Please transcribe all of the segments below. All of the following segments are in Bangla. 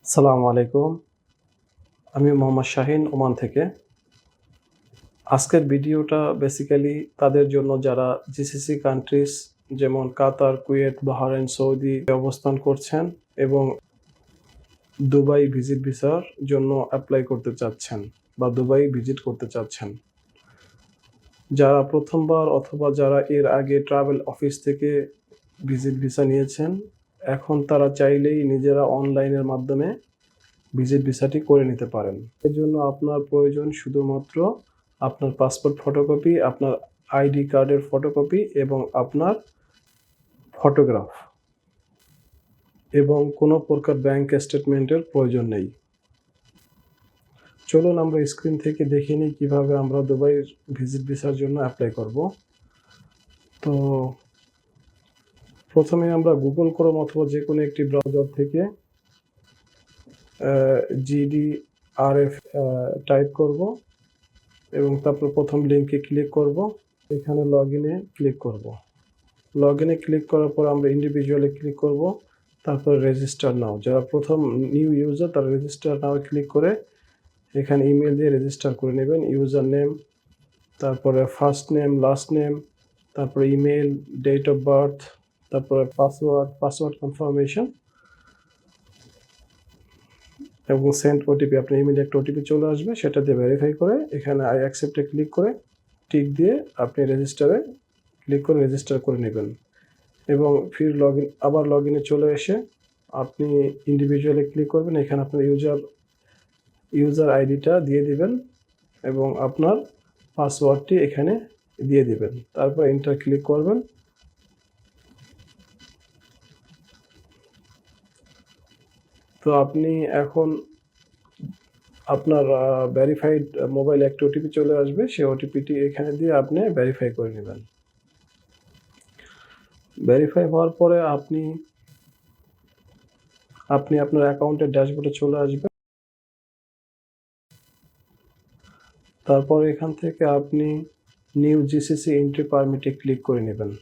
আসসালামু আলাইকুম। আমি মোহাম্মদ শাহিন ওমান থেকে। আজকের ভিডিওটা বেসিক্যালি তাদের জন্য যারা জিসিসি কান্ট্রিজ যেমন কাতার, কুয়েত, বাহরাইন, সৌদি অবস্থান করছেন এবং দুবাই ভিজিট ভিসার জন্য অ্যাপ্লাই করতে চাচ্ছেন বা দুবাই ভিজিট করতে চাচ্ছেন। যারা প্রথমবার অথবা যারা এর আগে ট্রাভেল অফিস থেকে ভিজিট ভিসা নিয়েছেন, এখন তারা চাইলেই নিজেরা অনলাইনের মাধ্যমে ভিজিট ভিসাটি করে নিতে পারেন। এর জন্য আপনার প্রয়োজন শুধুমাত্র আপনার পাসপোর্ট ফটোকপি, আপনার আইডি কার্ডের ফটোকপি এবং আপনার ফটোগ্রাফ এবং কোনো প্রকার ব্যাংক স্টেটমেন্টের প্রয়োজন নেই। চলুন আমরা স্ক্রিন থেকে দেখে নিই কীভাবে আমরা দুবাই ভিজিট ভিসার জন্য অ্যাপ্লাই করব। তো প্রথমে আমরা গুগল ক্রোম অথবা যে কোনো একটি ব্রাউজার থেকে GDRF টাইপ করব এবং তারপর প্রথম লিঙ্কে ক্লিক করব। এখানে লগইনে ক্লিক করব। লগইনে ক্লিক করার পর আমরা ইন্ডিভিজুয়ালে ক্লিক করব, তারপর রেজিস্টার নাও। যারা প্রথম নিউ ইউজার তারা রেজিস্টার নাও ক্লিক করে এখানে ইমেল দিয়ে রেজিস্টার করে নেবেন। ইউজার নেম, তারপরে ফার্স্ট নেম, লাস্ট নেম, তারপরে ইমেল, ডেট অফ বার্থ, তারপরে পাসওয়ার্ড কনফার্মেশন এবং সেন্ড ওটিপি। আপনার ইমেলে একটা ওটিপি চলে আসবে, সেটা দিয়ে ভেরিফাই করে এখানে আই অ্যাকসেপ্টে ক্লিক করে টিক দিয়ে আপনি রেজিস্টারে ক্লিক করে রেজিস্টার করে নেবেন এবং ফির আবার লগইনে চলে এসে আপনি ইন্ডিভিজুয়ালি ক্লিক করবেন। এখানে আপনার ইউজার আইডিটা দিয়ে দিবেন এবং আপনার পাসওয়ার্ডটি এখানে দিয়ে দিবেন। তারপর এন্টার ক্লিক করবেন। তো আপনি এখন আপনার ভেরিফাইড মোবাইলে একটা ওটিপি চলে আসবে, সেই ওটিপিটি এখানে দিয়ে আপনি ভেরিফাই করে নেবেন। ভেরিফাই হওয়ার পরে আপনি আপনার অ্যাকাউন্টের ড্যাশবোর্ডে চলে আসবেন। তারপর এখান থেকে আপনি নিউ জিসিসি এন্ট্রি পারমিটে ক্লিক করে নেবেন।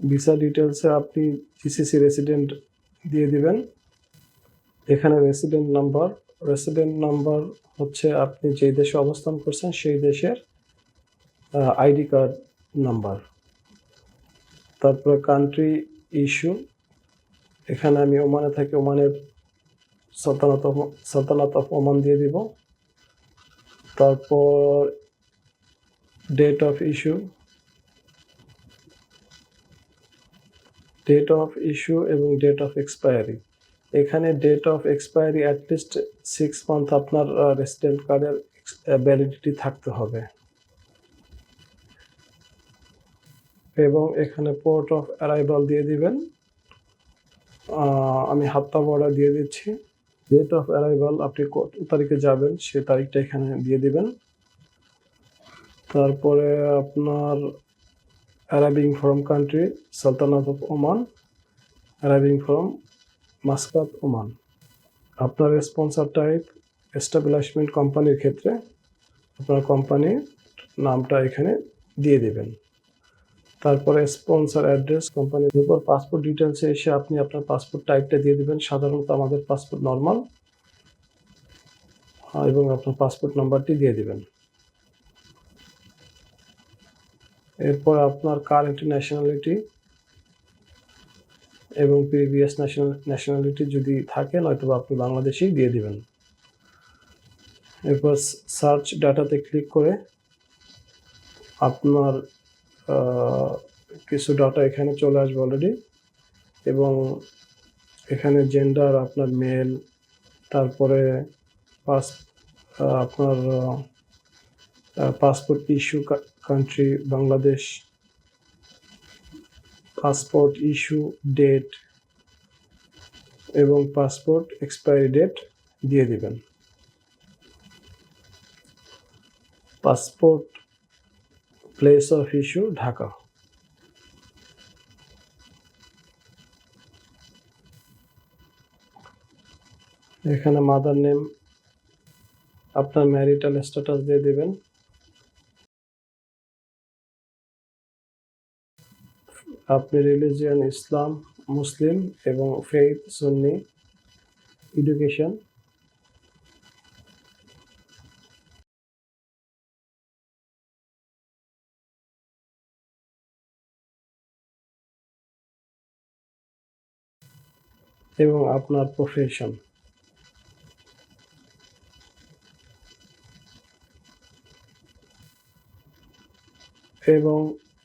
ভিসা ডিটেলসে আপনি জিসিসি রেসিডেন্ট দিয়ে দিবেন। এখানে রেসিডেন্ট নাম্বার হচ্ছে আপনি যেই দেশে অবস্থান করছেন সেই দেশের আইডি কার্ড নাম্বার। তারপরে কান্ট্রি ইস্যু, এখানে আমি ওমানে থাকি, ওমানের সালতানাত অফ ওমান দিয়ে দিব। তারপর ডেট অফ ইস্যু এবং ডেট অফ এক্সপায়ারি। এখানে date of expiry at least 6 month আপনার রেসিডেন্ট কার্ডের ভ্যালিডিটি থাকতে হবে এবং এখানে পোর্ট অফ অ্যারাইভাল দিয়ে দিবেন। আমি হাত্তা বর্ডার দিয়ে দিচ্ছি। ডেট অফ অ্যারাইভাল আপনি কত তারিখে যাবেন সে তারিখটা এখানে দিয়ে দিবেন। তারপরে আপনার arriving from country Sultanate of Oman, arriving from Muscat, Oman. আপনার স্পন্সর টাইপ এস্টাবলিশমেন্ট কোম্পানির ক্ষেত্রে আপনার কোম্পানির নামটা এখানে দিয়ে দেবেন। তারপরে স্পন্সর অ্যাড্রেস কোম্পানির উপর পাসপোর্ট ডিটেলসে এসে আপনি আপনার পাসপোর্ট টাইপটা দিয়ে দেবেন। সাধারণত আমাদের পাসপোর্ট নর্মাল এবং আপনার পাসপোর্ট নাম্বারটি দিয়ে দেবেন। এরপর আপনার কারেন্ট ন্যাশনালিটি এবং প্রিভিয়াস ন্যাশনালিটি যদি থাকে, নয়তো আপনি বাংলাদেশেই দিয়ে দিবেন। এরপর সার্চ ডাটাতে ক্লিক করে আপনার কিছু ডাটা এখানে চলে আসবে অলরেডি এবং এখানে জেন্ডার আপনার মেল, তারপরে আপনার passport issue country Bangladesh, passport issue date এবং পাসপোর্ট এক্সপায়ারি ডেট দিয়ে দিবেন। Passport place of issue Dhaka. এখানে মাদার নেম, আপনার ম্যারিটাল স্ট্যাটাস দিয়ে দেবেন। আপনি রিলিজিয়ন ইসলাম, মুসলিম এবং ফেইথ সুন্নি, এডুকেশন, এবং আপনার প্রফেশন। এবং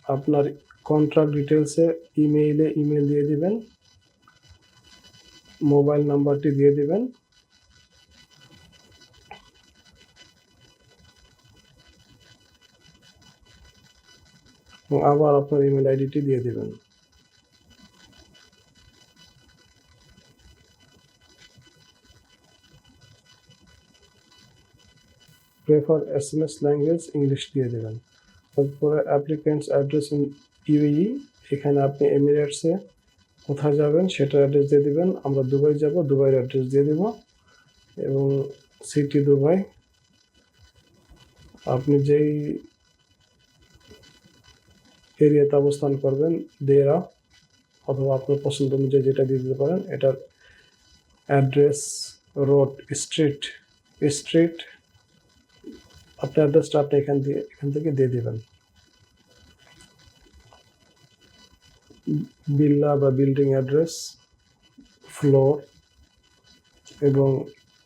আপনার কন্ট্রাক্ট ডিটেলসে ইমেল দিয়ে দিবেন, মোবাইল নাম্বারটি দিয়ে দিবেন, এবং আবার আপনার ইমেল আইডিটি দিয়ে দিবেন। প্রেফার SMS ল্যাঙ্গুয়েজ ইংলিশ দিয়ে দেবেন। তারপরে অ্যাপ্লিকেন্টস অ্যাড্রেস ইন ইউএই, এখানে আপনি এমিরেটসে কোথায় যাবেন সেটার অ্যাড্রেস দিয়ে দিবেন। আমরা দুবাই যাব, দুবাইয়ের অ্যাড্রেস দিয়ে দেব এবং সিটি দুবাই। আপনি যেই এরিয়াতে অবস্থান করবেন দেরা অথবা আপনার পছন্দ অনুযায়ী যেটা দিয়ে দিতে পারেন। এটার অ্যাড্রেস, রোড, স্ট্রিট আপনার অ্যাড্রেসটা আপনি এখান থেকে দিয়ে দেবেন। বিল্লা বা বিল্ডিং অ্যাড্রেস, ফ্লোর এবং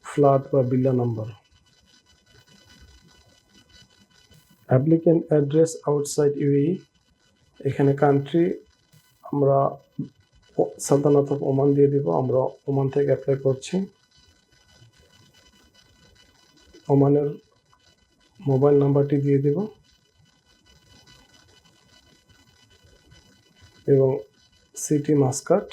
ফ্ল্যাট বা বিল্লা number. Applicant address outside UAE, এখানে কান্ট্রি আমরা সালতানাত অফ ওমান দিয়ে দিব। আমরা ওমান থেকে অ্যাপ্লাই করছি। ওমানের মোবাইল নাম্বারটি দিয়ে দিব এবং সিটি মাস্কাট,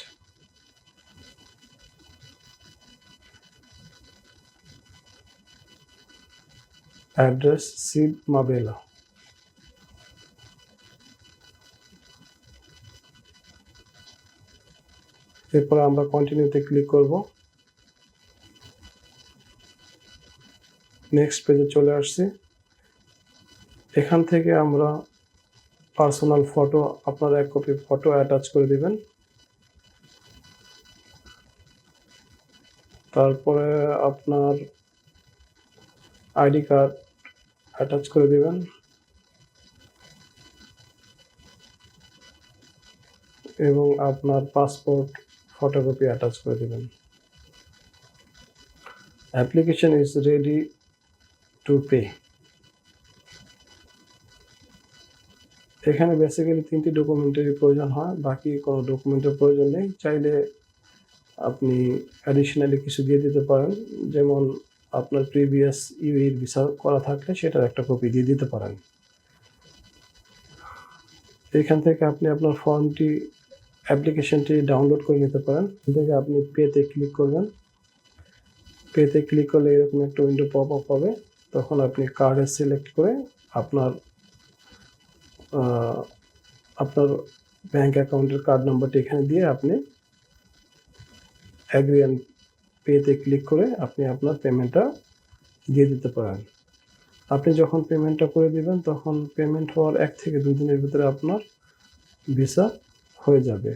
অ্যাড্রেস সিড মাবেলা। এরপরে আমরা কন্টিনিউতে ক্লিক করব। নেক্সট পেজে চলে আসছি। এখান থেকে আমরা পার্সোনাল ফটো, আপনার এক কপি ফটো অ্যাটাচ করে দিবেন। তারপরে আপনার আইডি কার্ড অ্যাটাচ করে দিবেন এবং আপনার পাসপোর্ট ফটোকপি অ্যাটাচ করে দিবেন। Application is ready to pay. এখানে বেসিক্যালি 3টি ডকুমেন্টেরই প্রয়োজন হয়, বাকি কোনো ডকুমেন্টের প্রয়োজন নেই। চাইলে আপনি অ্যাডিশনালি কিছু দিয়ে দিতে পারেন, যেমন আপনার প্রিভিয়াস ইউএই ভিসা করা থাকলে সেটার একটা কপি দিয়ে দিতে পারেন। এখান থেকে আপনি আপনার অ্যাপ্লিকেশনটি ডাউনলোড করে নিতে পারেন। এখান থেকে আপনি পেতে ক্লিক করবেন। পেতে ক্লিক করলে এরকম একটা উইন্ডো পপ আপ হবে। তখন আপনি কার্ডে সিলেক্ট করে আপনার ব্যাংক অ্যাকাউন্টের কার্ড নাম্বারটি এখানে দিয়ে আপনি অ্যাগ্রি অ্যান্ড পেতে ক্লিক করে আপনি আপনার পেমেন্টটা দিয়ে দিতে পারেন। আপনি যখন পেমেন্টটা করে দিবেন তখন পেমেন্ট হওয়ার 1 থেকে 2 দিনের ভিতরে আপনার ভিসা হয়ে যাবে।